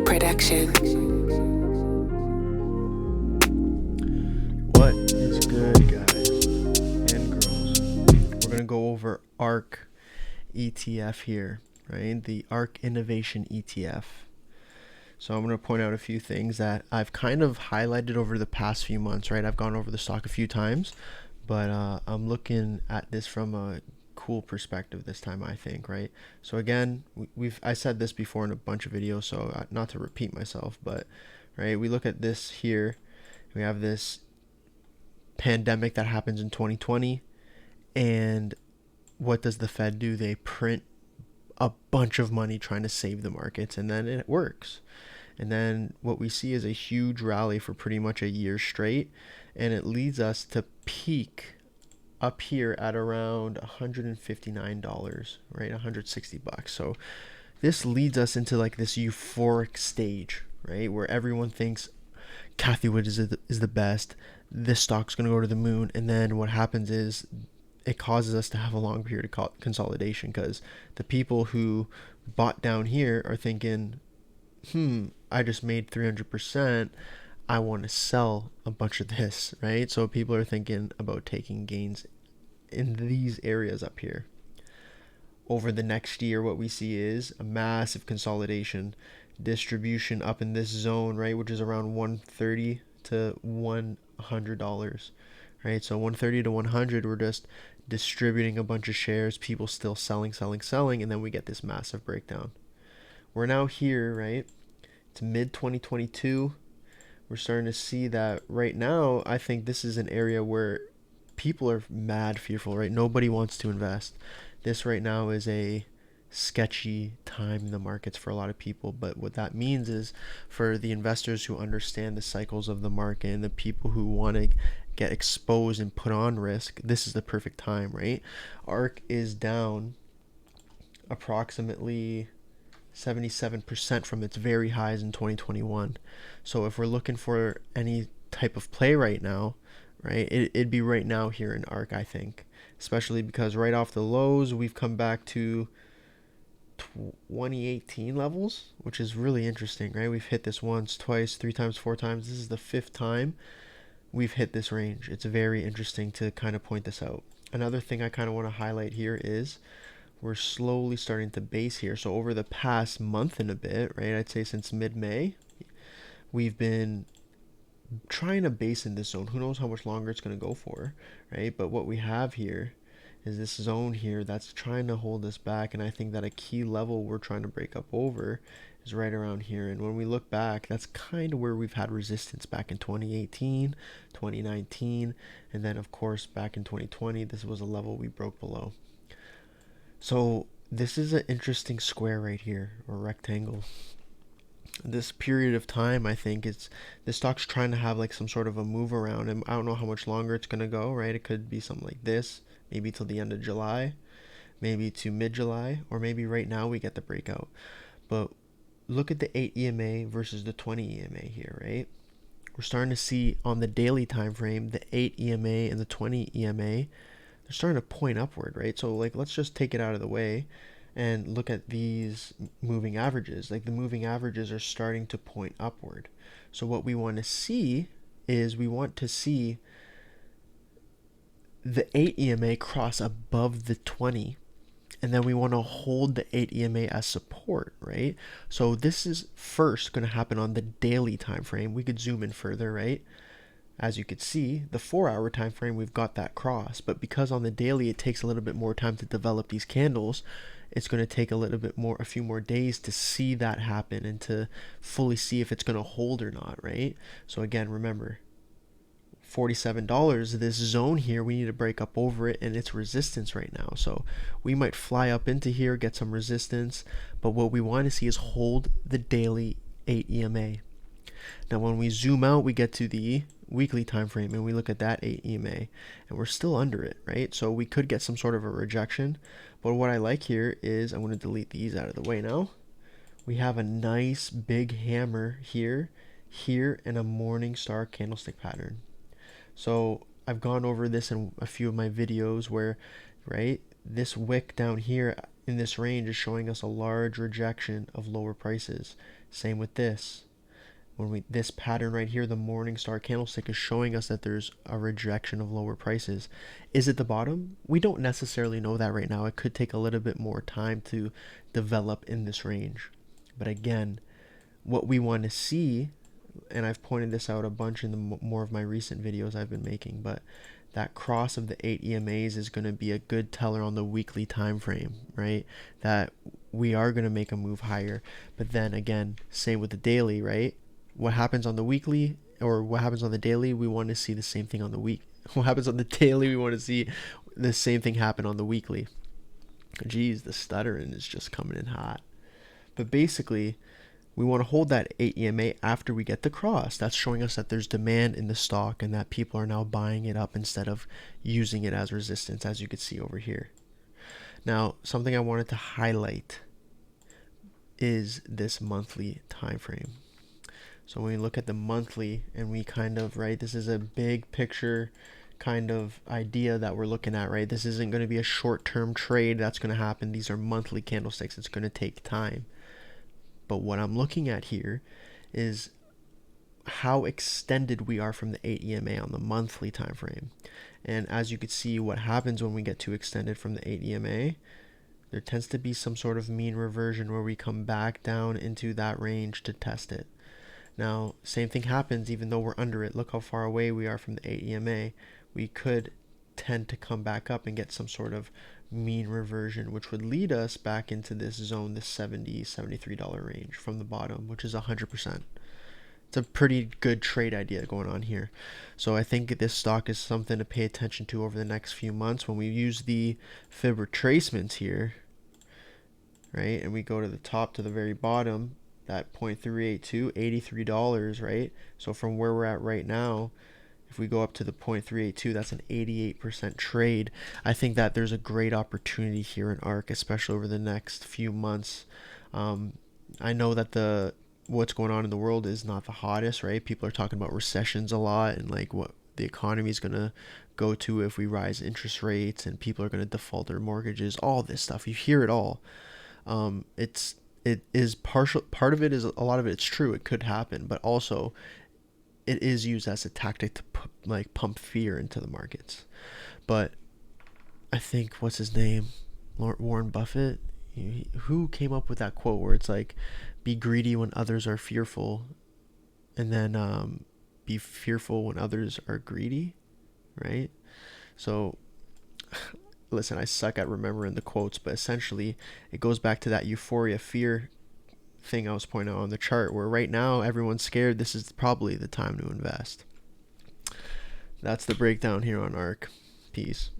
Production. What is good, guys and girls? We're gonna go over Arkk ETF here, right? The Arkk Innovation ETF. So I'm gonna point out a few things that I've kind of highlighted over the past few months, right? I've gone over the stock a few times, but I'm looking at this from a cool perspective this time, I think, right? So again, I said this before in a bunch of videos, so not to repeat myself, but right, we look at this here. We have this pandemic that happens in 2020, and what does the Fed do? They print a bunch of money trying to save the markets, and then it works. And then what we see is a huge rally for pretty much a year straight, and it leads us to peak up here at around $159, right? $160. So this leads us into like this euphoric stage, right? Where everyone thinks Kathy Wood is the best. This stock's going to go to the moon. And then what happens is it causes us to have a long period of consolidation, because the people who bought down here are thinking, I just made 300%. I want to sell a bunch of this, right? So people are thinking about taking gains in these areas up here. Over the next year, what we see is a massive consolidation, distribution up in this zone, right, which is around $130 to $100, right? So 130 to 100, we're just distributing a bunch of shares, people still selling, and then we get this massive breakdown. We're now here, right? It's mid 2022. We're starting to see that right now. I think this is an area where people are mad fearful, right? Nobody wants to invest. This right now is a sketchy time in the markets for a lot of people, but what that means is for the investors who understand the cycles of the market and the people who want to get exposed and put on risk, this is the perfect time, right? Arkk is down approximately 77% from its very highs in 2021. So if we're looking for any type of play right now, right, it'd be right now here in Arkk, I think, especially because right off the lows we've come back to 2018 levels, which is really interesting, right? We've hit this once, twice, three times, four times. This is the fifth time we've hit this range. It's very interesting to kind of point this out. Another thing I kind of want to highlight here is we're slowly starting to base here. So over the past month and a bit, right, I'd say since mid-May, we've been trying to base in this zone. Who knows how much longer it's going to go for, right? But what we have here is this zone here that's trying to hold us back, and I think that a key level we're trying to break up over is right around here. And when we look back, that's kind of where we've had resistance back in 2018, 2019, and then of course back in 2020, this was a level we broke below. So this is an interesting square right here, or rectangle. This period of time, I think this stock's trying to have like some sort of a move around, and I don't know how much longer it's gonna go, right? It could be something like this, maybe till the end of July, maybe to mid-July, or maybe right now we get the breakout. But look at the 8 EMA versus the 20 EMA here, right? We're starting to see on the daily time frame, the 8 EMA and the 20 EMA, they're starting to point upward, right? So like, let's just take it out of the way and look at these moving averages. Like the moving averages are starting to point upward. So what we want to see is we want to see the 8 EMA cross above the 20, and then we want to hold the 8 EMA as support, right? So this is first going to happen on the daily time frame. We could zoom in further, right? As you could see, the 4-hour time frame, we've got that cross, but because on the daily it takes a little bit more time to develop these candles, it's going to take a few more days to see that happen and to fully see if it's going to hold or not, right? So again, remember, $47, this zone here, we need to break up over it, and it's resistance right now. So we might fly up into here, get some resistance, but what we want to see is hold the daily 8 EMA. Now when we zoom out, we get to the weekly time frame and we look at that 8 EMA, and we're still under it, right? So we could get some sort of a rejection, but what I like here is, I'm going to delete these out of the way now. we have a nice big hammer here, here, and a morning star candlestick pattern. So I've gone over this in a few of my videos where, right, this wick down here in this range is showing us a large rejection of lower prices. Same with this. This pattern right here, the morning star candlestick, is showing us that there's a rejection of lower prices. Is it the bottom? We don't necessarily know that right now. It could take a little bit more time to develop in this range. But again, what we want to see, and I've pointed this out a bunch in the more of my recent videos I've been making, but that cross of the 8 EMAs is going to be a good teller on the weekly time frame, right? That we are going to make a move higher. But then again, same with the daily, right? What happens on the weekly or what happens on the daily, we want to see the same thing on the week. What happens on the daily, we want to see the same thing happen on the weekly. Geez, the stuttering is just coming in hot. But basically, we want to hold that 8 EMA after we get the cross. That's showing us that there's demand in the stock and that people are now buying it up instead of using it as resistance, as you can see over here. Now, something I wanted to highlight is this monthly time frame. So when we look at the monthly and we kind of, right, this is a big picture kind of idea that we're looking at, right? This isn't going to be a short-term trade that's going to happen. These are monthly candlesticks. It's going to take time. But what I'm looking at here is how extended we are from the 8 EMA on the monthly time frame. And as you can see, what happens when we get too extended from the 8 EMA, there tends to be some sort of mean reversion where we come back down into that range to test it. Now, same thing happens even though we're under it. Look how far away we are from the 8 EMA. We could tend to come back up and get some sort of mean reversion, which would lead us back into this zone, this $70, $73 range from the bottom, which is 100%. It's a pretty good trade idea going on here. So I think this stock is something to pay attention to over the next few months. When we use the fib retracements here, right, and we go to the top to the very bottom, that 0.382, $83, right? So from where we're at right now, if we go up to the 0.382, that's an 88% trade. I think that there's a great opportunity here in Arkk, especially over the next few months. I know that what's going on in the world is not the hottest, right? People are talking about recessions a lot and like what the economy is going to go to if we rise interest rates and people are going to default their mortgages, all this stuff. You hear it all. It is partial. Part of it is, a lot of it's true. It could happen, but also it is used as a tactic to pump fear into the markets. But I think, what's his name, Warren Buffett, who came up with that quote where it's like, be greedy when others are fearful, and then be fearful when others are greedy, right? So listen, I suck at remembering the quotes, but essentially it goes back to that euphoria fear thing I was pointing out on the chart, where right now everyone's scared. This is probably the time to invest. That's the breakdown here on Arkk. Peace.